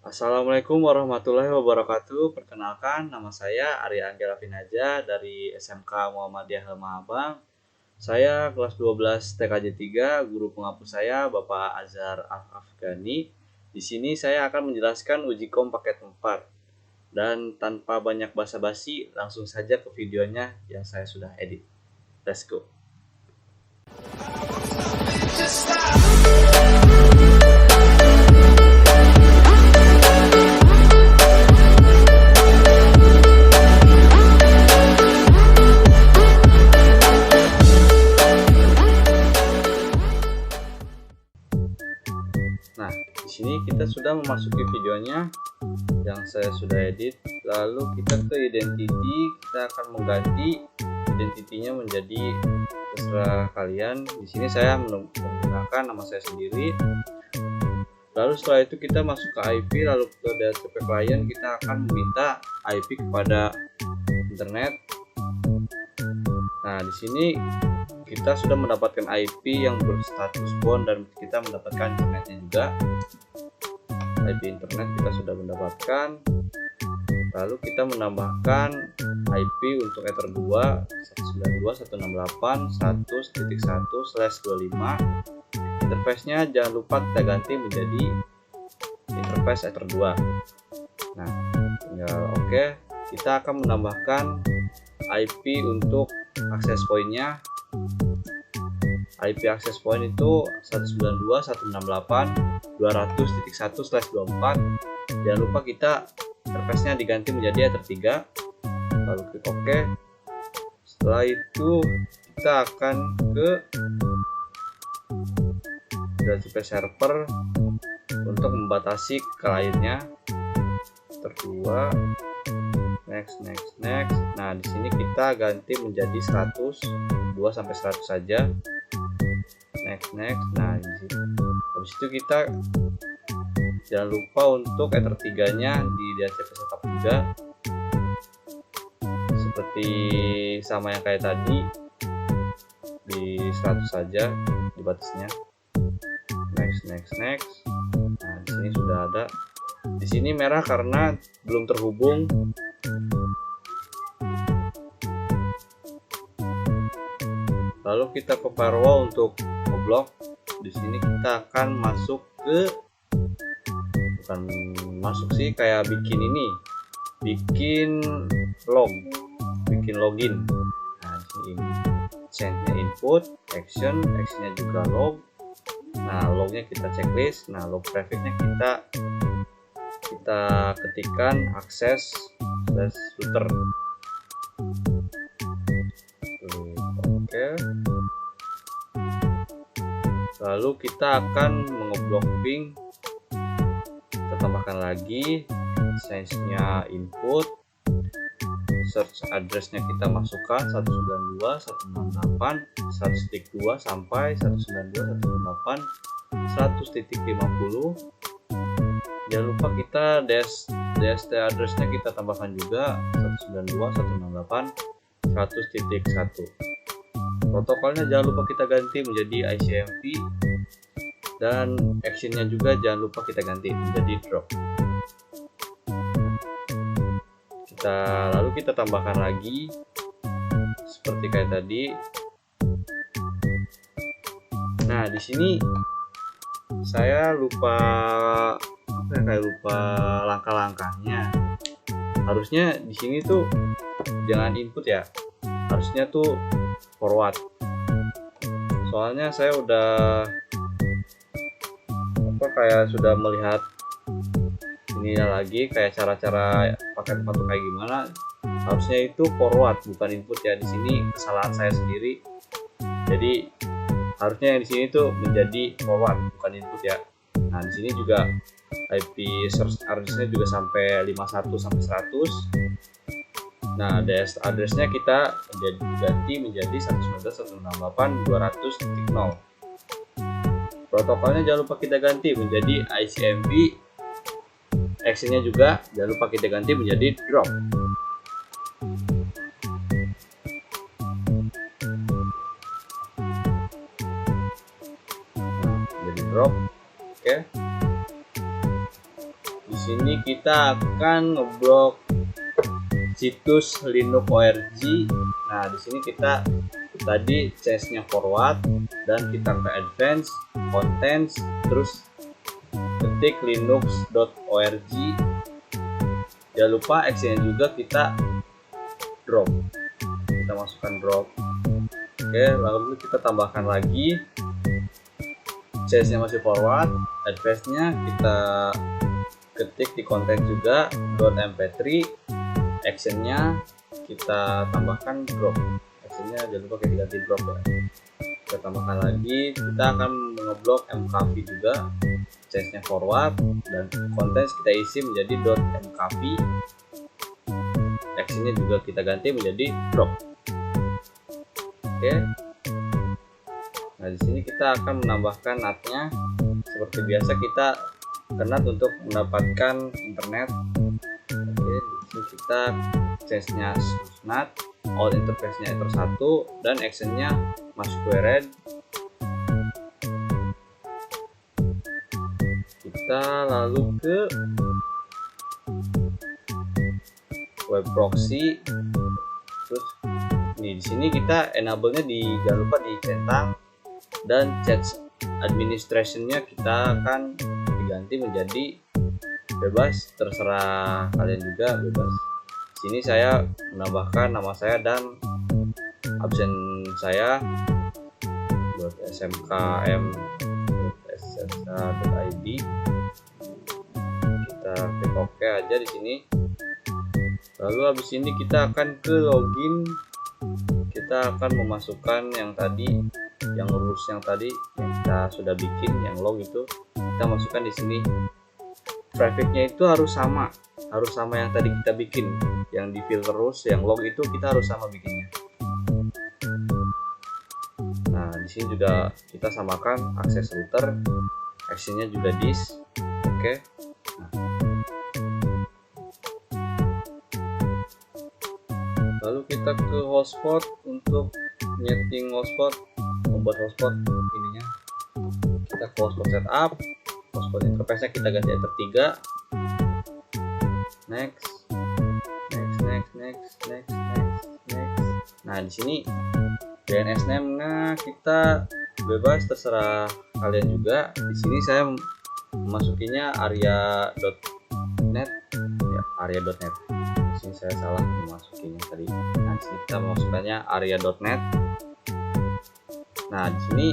Assalamualaikum warahmatullahi wabarakatuh. Perkenalkan, nama saya Arya Anggela Finaja dari SMK Muhammadiyah Lemah. Saya kelas 12 TKJ 3, guru pengampu saya Bapak Azhar Al-Afghani. Di sini saya akan menjelaskan uji kom paket 4. Dan tanpa banyak basa-basi, langsung saja ke videonya yang saya sudah edit. Let's go. Nah, di sini kita sudah memasuki videonya yang saya sudah edit. Lalu kita ke identity, kita akan mengganti identitinya menjadi terserah kalian. Di sini saya menggunakan nama saya sendiri. Lalu setelah itu kita masuk ke IP, lalu ke DHCP client, kita akan meminta IP kepada internet. Nah, di sini kita sudah mendapatkan IP yang berstatus bound dan kita mendapatkan internetnya juga. IP internet kita sudah mendapatkan. Lalu kita menambahkan IP untuk Ether 2 192.168.1.1/25. Interface-nya jangan lupa kita ganti menjadi interface Ether 2. Nah, tinggal oke. Kita akan menambahkan IP untuk akses point-nya. IP access point itu 192.168.200.1/24. Jangan lupa kita interface-nya diganti menjadi Ether 3. Lalu klik OK. Setelah itu kita akan ke DHCP server untuk membatasi kliennya. Ether 2. Next. Nah, di sini kita ganti menjadi 100, 2 sampai 100 saja. Next. Nah, di sini. Habis itu kita jangan lupa untuk Ether 3-nya di DHCP setup juga. Seperti sama yang kayak tadi, di 100 saja di batasnya. Next. Nah, di sini sudah ada. Di sini merah karena belum terhubung. Lalu kita ke firewall untuk ngeblok. Di sini kita akan masuk ke, bukan masuk sih, kayak bikin ini, bikin login. Nah, di sini sendnya input, actionnya juga log. Nah, lognya kita checklist. Nah, log trafficnya kita ketikkan access/router. Oke. Lalu kita akan mengeblok ping. Kita tambahkan lagi change-nya input, search address-nya kita masukkan 192.168.100.2 sampai 192.168.100.50. Jangan lupa kita DST address-nya kita tambahkan juga 192.168.100.1. Protokolnya jangan lupa kita ganti menjadi ICMP, dan actionnya juga jangan lupa kita ganti menjadi drop. Lalu kita tambahkan lagi seperti kayak tadi. Nah, di sini saya lupa langkah-langkahnya. Harusnya di sini tuh jangan input ya, harusnya tuh forward. Soalnya saya udah sudah melihat ininya lagi, kayak cara-cara pakai sepatu kayak gimana. Harusnya itu forward bukan input ya. Di sini kesalahan saya sendiri. Jadi harusnya yang di sini tuh menjadi forward bukan input ya. Nah, di sini juga IP search address-nya juga sampai 51 sampai 100. Nah, address-nya kita ganti menjadi 192.168.200.0. Protokolnya jangan lupa kita ganti menjadi ICMP. Actionnya juga jangan lupa kita ganti menjadi drop. Nah, jadi drop. Oke. Di sini kita akan ngeblok situs linux.org. Nah, di sini kita tadi change-nya forward dan kita ke advance, contents, terus ketik linux.org. Jangan lupa action juga kita drop. Kita masukkan drop. Oke, lalu kita tambahkan lagi. Change-nya masih forward, advance-nya kita ketik di konten juga .mp3, action-nya kita tambahkan drop. Action-nya jangan lupa kita ganti drop ya. Kita tambahkan lagi, kita akan mengeblok mkv juga. Change-nya forward dan konten kita isi menjadi .mkv. Action-nya juga kita ganti menjadi drop. Oke. Nah, di sini kita akan menambahkan NAT-nya. Seperti biasa kita NAT untuk mendapatkan internet. Oke, di sini kita change-nya NAT, all interface-nya Ether1 dan action-nya masquerade. Kita lalu ke web proxy. Terus di sini kita enable-nya jangan lupa dicentang, dan chat administration-nya kita akan diganti menjadi bebas, terserah kalian juga, bebas. Sini saya menambahkan nama saya dan absen saya .smkm.ssc.id. Kita klik OK aja di sini. Lalu habis ini kita akan ke login. Kita akan memasukkan yang tadi, yang rules yang tadi yang kita sudah bikin, yang log itu kita masukkan di sini. Trafficnya itu harus sama yang tadi kita bikin, yang di filter rules, yang log itu kita harus sama bikinnya. Nah, di sini juga kita samakan akses router, actionnya juga this. Oke. Lalu kita ke hotspot untuk nyeting hotspot, membuat hotspot ininya. Kita ke hotspot setup, hotspot interface-nya kita ganti Ether 3. Next. Nah, di sini DNS name-nya kita bebas, terserah kalian juga. Di sini saya memasukinya area.net ya, area.net. Di sini saya salah memasukinya tadi. Nah, di sini kita memasukkannya area.net. Nah, di sini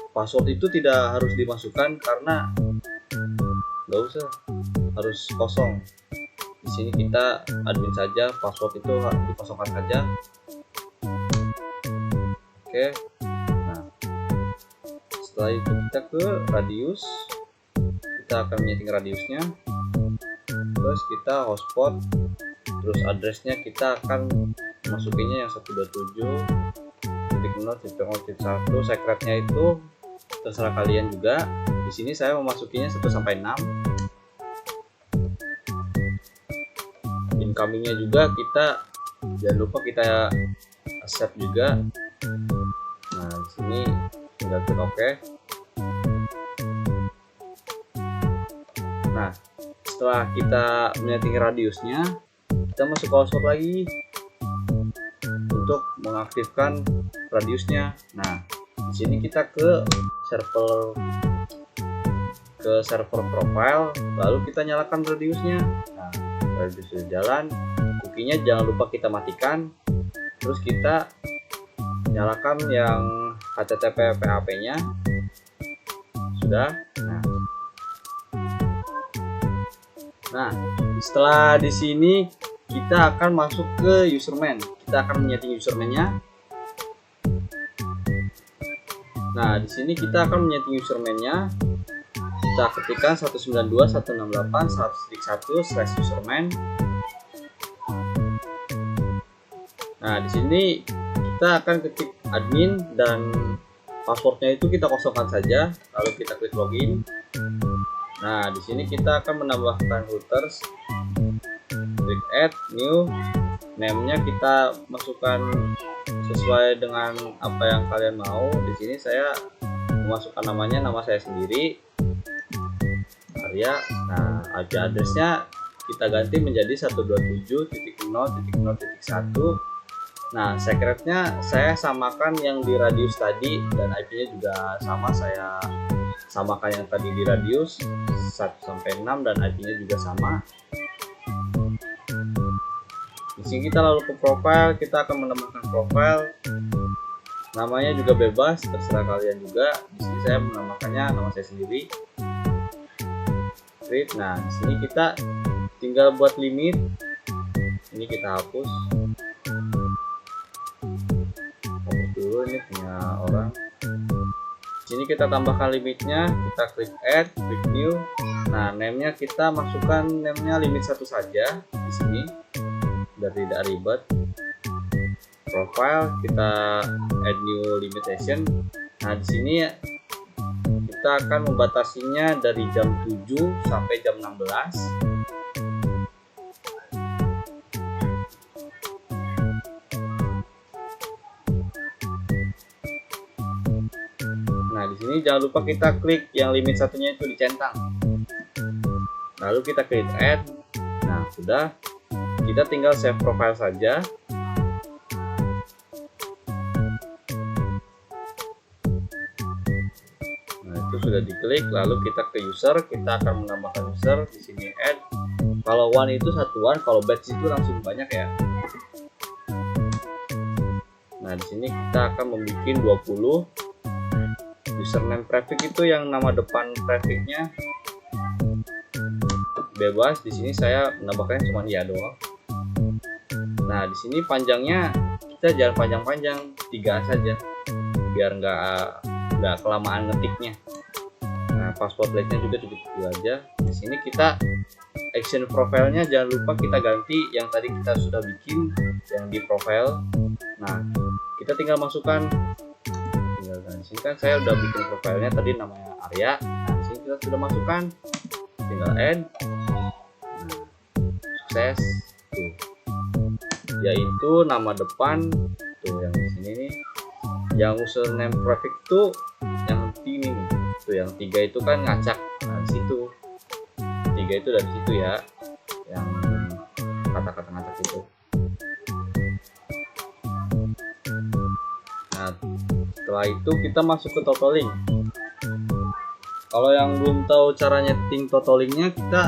password itu tidak harus dimasukkan karena nggak usah, harus kosong. Di sini kita admin saja, password itu dikosongkan saja. Oke. Nah, setelah itu kita ke radius. Kita akan menyeting radiusnya. Terus kita hotspot. Terus addressnya kita akan masukinnya yang 127.0.0.1. Secretnya itu terserah kalian juga. Di sini saya memasukinya 1 sampai 6. Incomingnya juga kita jangan lupa kita accept juga. Nah, di sini tinggal klik OK. Nah, setelah kita menyeting radiusnya, kita masuk ke hotspot lagi untuk mengaktifkan radiusnya. Nah, di sini kita ke server profile, lalu kita nyalakan radiusnya. Nah, radiusnya jalan, cookie-nya jangan lupa kita matikan. Terus kita nyalakan yang HTTP PHP-nya. Sudah. Nah, setelah di sini kita akan masuk ke username. Kita akan menyeting username-nya. Nah, di sini kita akan menyeting username-nya. Kita ketikkan 192.168.100.1/username. Nah, di sini kita akan ketik admin dan passwordnya itu kita kosongkan saja. Lalu kita klik login. Nah, di sini kita akan menambahkan routers. Klik add new, name-nya kita masukkan sesuai dengan apa yang kalian mau. Di sini saya memasukkan nama saya sendiri, Arya. Nah, IP addressnya kita ganti menjadi 127.0.0.1. Nah, secretnya saya samakan yang di radius tadi, dan IP-nya juga sama, saya samakan yang tadi di radius 1-6, dan IP-nya juga sama. Di sini kita lalu ke profile, kita akan menambahkan profile. Namanya juga bebas, terserah kalian juga. Di sini saya menambahkannya nama saya sendiri. Create. Nah, di sini kita tinggal buat limit. Ini kita hapus. Hapus dulu, ini punya orang. Di sini kita tambahkan limitnya, kita klik add, klik new. Nah, name-nya kita masukkan name-nya limit 1 saja di sini, biar tidak ribet. Profile kita add new limitation. Nah, di sini kita akan membatasinya dari jam 7 sampai jam 16. Nah, di sini jangan lupa kita klik yang limit satunya itu dicentang. Lalu kita klik add. Nah, sudah. Kita tinggal save profile saja. Nah, itu sudah diklik. Lalu kita ke user, kita akan menambahkan user di sini add. Kalau one itu satuan, kalau batch itu langsung banyak ya. Nah, di sini kita akan membuat 20. Username prefix itu yang nama depan prefixnya bebas. Di sini saya menambahkannya cuma ya doang. Nah, di sini panjangnya kita jangan panjang-panjang, 3 saja, biar nggak kelamaan ngetiknya. Nah, password lengthnya juga cukup aja. Di sini kita action profile-nya jangan lupa kita ganti yang tadi kita sudah bikin yang di profile. Nah, kita tinggal masukkan. Di sini kan saya udah bikin profilnya tadi namanya Arya. Nah, di sini kita sudah masukkan, tinggal add. Nah, sukses tuh, yaitu nama depan tuh yang di sini nih, yang username prefix tuh yang ini nih, tuh yang 3 itu kan ngacak. Nah, di situ 3 itu dari situ ya, yang kata-kata ngacak itu. Nah, setelah itu kita masuk ke totaling. Kalau yang belum tahu cara nyeting totalingnya, kita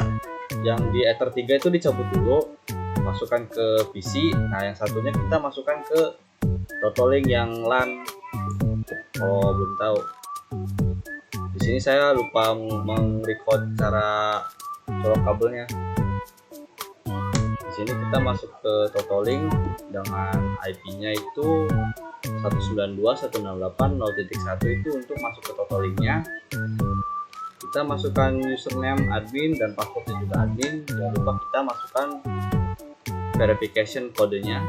yang di Ether 3 itu dicabut dulu, masukkan ke PC. Nah, yang satunya kita masukkan ke totaling yang LAN. Kalau belum tahu, di sini saya lupa merecord cara colok kabelnya. Di sini kita masuk ke totaling dengan IP-nya itu 192.168.0.1 itu untuk masuk ke totalingnya. Kita masukkan username admin dan passwordnya juga admin. Jangan lupa kita masukkan verification kodenya.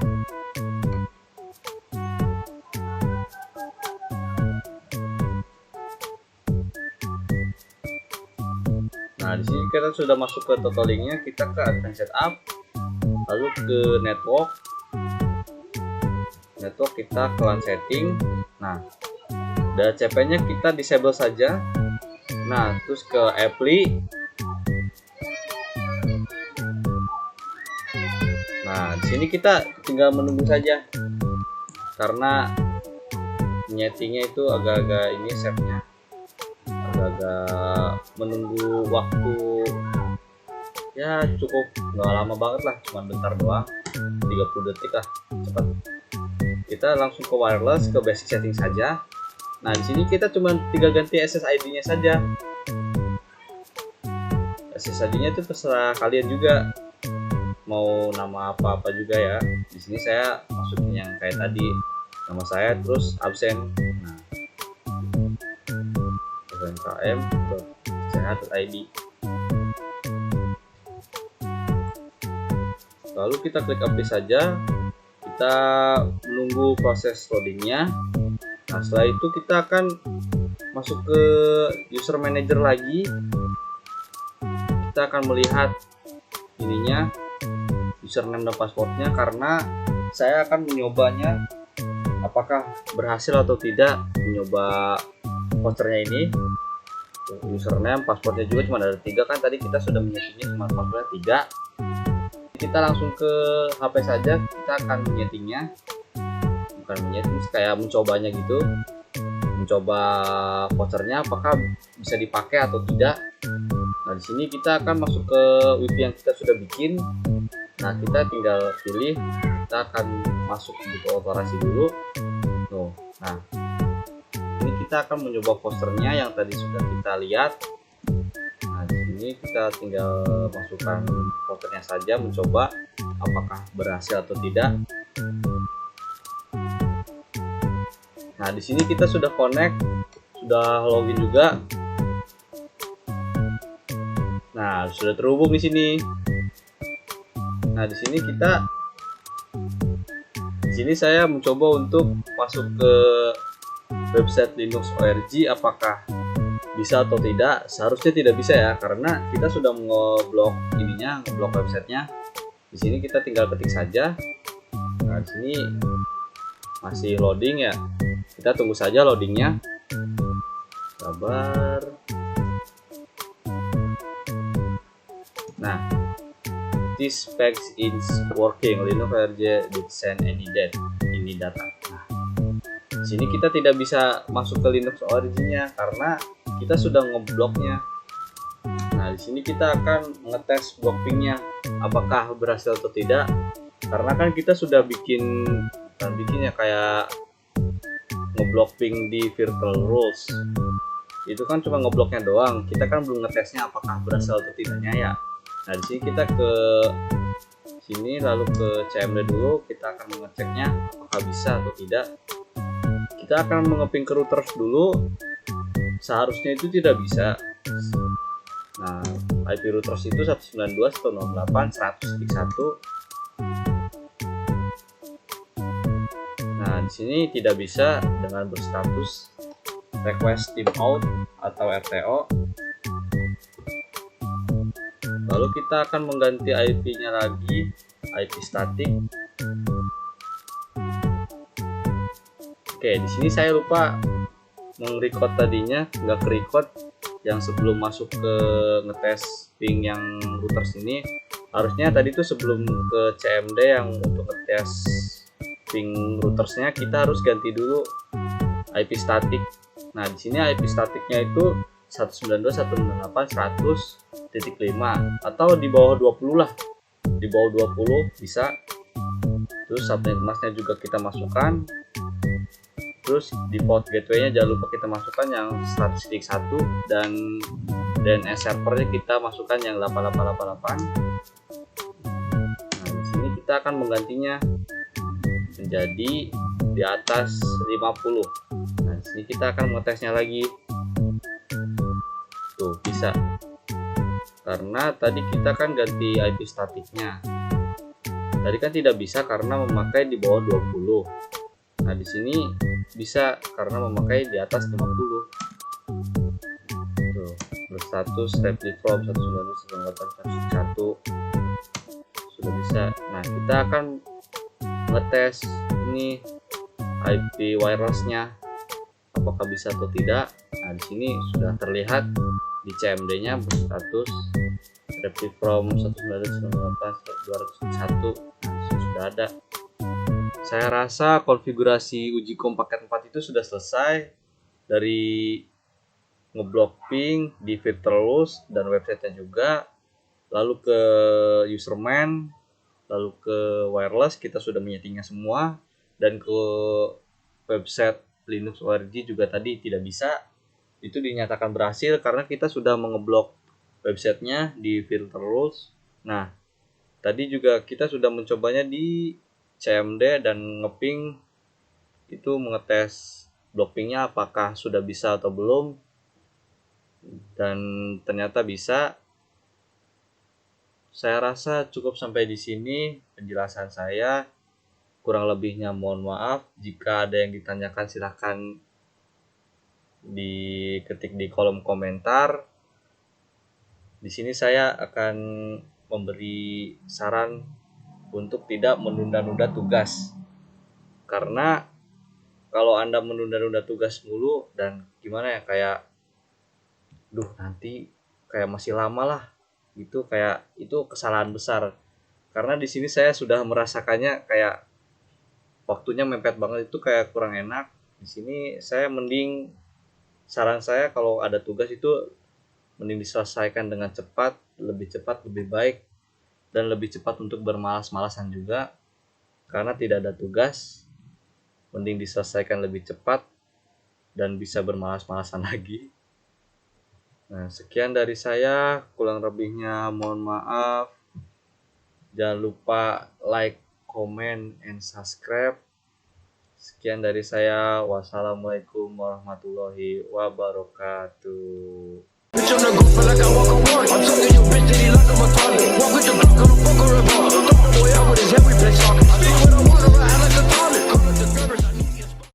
Nah, di sini kita sudah masuk ke totalingnya, kita ke advanced setup, lalu ke network. Network kita ke LAN setting. Nah, DHCP-nya kita disable saja. Nah, terus ke apply. Nah, di sini kita tinggal menunggu saja, karena nyetingnya itu agak-agak ini save-nya agak-agak menunggu waktu ya, cukup nggak lama banget lah, cuma bentar doang, 30 detik lah, cepat. Kita langsung ke wireless, ke basic setting saja. Nah, di sini kita cuma tinggal ganti SSID-nya saja. SSID-nya itu terserah kalian juga, mau nama apa-apa juga ya. Di sini saya masukin yang kayak tadi, nama saya terus absen. Nah, km.sehat.id. Lalu kita klik apply saja. Kita menunggu proses loadingnya. Nah, setelah itu kita akan masuk ke user manager lagi. Kita akan melihat ininya, username dan passwordnya, karena saya akan menyobanya apakah berhasil atau tidak mencoba posternya ini. username, passwordnya juga cuma ada 3 kan, tadi kita sudah menyetingnya cuma passwordnya 3. Kita langsung ke HP saja, kita akan menyetingnya, bukan menyeting, kayak mencobanya gitu, mencoba vouchernya apakah bisa dipakai atau tidak. Nah, di sini kita akan masuk ke WiFi yang kita sudah bikin. Nah, kita tinggal pilih, kita akan masuk butuh operasi dulu. Tuh. Nah, ini kita akan mencoba posternya yang tadi sudah kita lihat. Nah, di sini kita tinggal masukkan posternya saja, mencoba apakah berhasil atau tidak. Nah, di sini kita sudah connect, sudah login juga. Nah, sudah terhubung di sini. Nah, di sini saya mencoba untuk masuk ke website Linux ORG, apakah bisa atau tidak. Seharusnya tidak bisa ya, karena kita sudah ngeblok ininya, ngeblok websitenya. Di sini kita tinggal ketik saja. Nah, di sini masih loading ya. Kita tunggu saja loadingnya. Sabar. Nah, this page is working. Linux ORG did send any data. Nah, di sini kita tidak bisa masuk ke Linux ORG-nya karena kita sudah ngebloknya. Nah, di sini kita akan ngetes blockpingnya apakah berhasil atau tidak. Karena kan kita sudah bikinnya kayak ngeblok ping di virtualrules. Itu kan cuma ngebloknya doang. Kita kan belum ngetesnya apakah berhasil atau tidaknya ya. Nah, di sini kita ke sini lalu ke CMD dulu, kita akan mengeceknya apakah bisa atau tidak. Kita akan mengeping ke routers dulu. Seharusnya itu tidak bisa. Nah, IP routers itu 192.168.100.1. Nah, di sini tidak bisa dengan berstatus request timeout atau RTO. Lalu kita akan mengganti IP-nya lagi, IP static. Oke, di sini saya lupa meng-record tadinya, nggak ke-record yang sebelum masuk ke ngetes ping yang routers ini. Harusnya tadi tuh sebelum ke CMD yang untuk ngetes ping routersnya kita harus ganti dulu IP static. Nah, di sini IP statiknya itu 192.168.100.5 atau di bawah 20 lah. Di bawah 20 bisa. Terus subnet masknya juga kita masukkan. Terus di port gateway-nya jangan lupa kita masukkan yang 100.1 dan DNS servernya kita masukkan yang 8888. Nah, di sini kita akan menggantinya menjadi di atas 50. Nah, di sini kita akan mengetesnya lagi. Tuh, bisa. Karena tadi kita kan ganti IP statiknya. Tadi kan tidak bisa karena memakai di bawah 20. Nah, di sini bisa karena memakai di atas 50. Tuh, berstatus stable from 192.168.101 sudah bisa. Nah, kita akan ngetes ini IP wirelessnya apakah bisa atau tidak. Nah, di sini sudah terlihat di CMD-nya berstatus stable from 192.168.201. Nah, sudah ada. Saya rasa konfigurasi uji COM paket 4 itu sudah selesai, dari ngeblok ping di virtualhost dan websitenya juga, lalu ke userman, lalu ke wireless kita sudah menyetingnya semua, dan ke website Linux ORG juga tadi tidak bisa. Itu dinyatakan berhasil karena kita sudah mengeblok websitenya di virtualhost. Nah, tadi juga kita sudah mencobanya di CMD dan ngeping, itu mengetes blockpingnya apakah sudah bisa atau belum, dan ternyata bisa. Saya rasa cukup sampai di sini penjelasan saya. Kurang lebihnya mohon maaf. Jika ada yang ditanyakan silahkan diketik di kolom komentar. Di sini saya akan memberi saran untuk tidak menunda-nunda tugas, karena kalau Anda menunda-nunda tugas mulu dan gimana ya, kayak duh nanti kayak masih lama lah, itu kayak itu kesalahan besar. Karena di sini saya sudah merasakannya kayak waktunya mepet banget, itu kayak kurang enak. Di sini saya mending, saran saya kalau ada tugas itu mending diselesaikan dengan cepat, lebih baik, dan lebih cepat untuk bermalas-malasan juga. Karena tidak ada tugas, mending diselesaikan lebih cepat dan bisa bermalas-malasan lagi. Nah, sekian dari saya, kurang lebihnya mohon maaf. Jangan lupa like, comment, and subscribe. Sekian dari saya. Wassalamualaikum warahmatullahi wabarakatuh. Bitch, I'm the go feel like I walk on water. I'm talking your bitch, that he like I'm a toilet. Walk with the block, on the fuck or a bar. Throw my boy out with his head, we play soccer. I do what I want, I act like a toilet.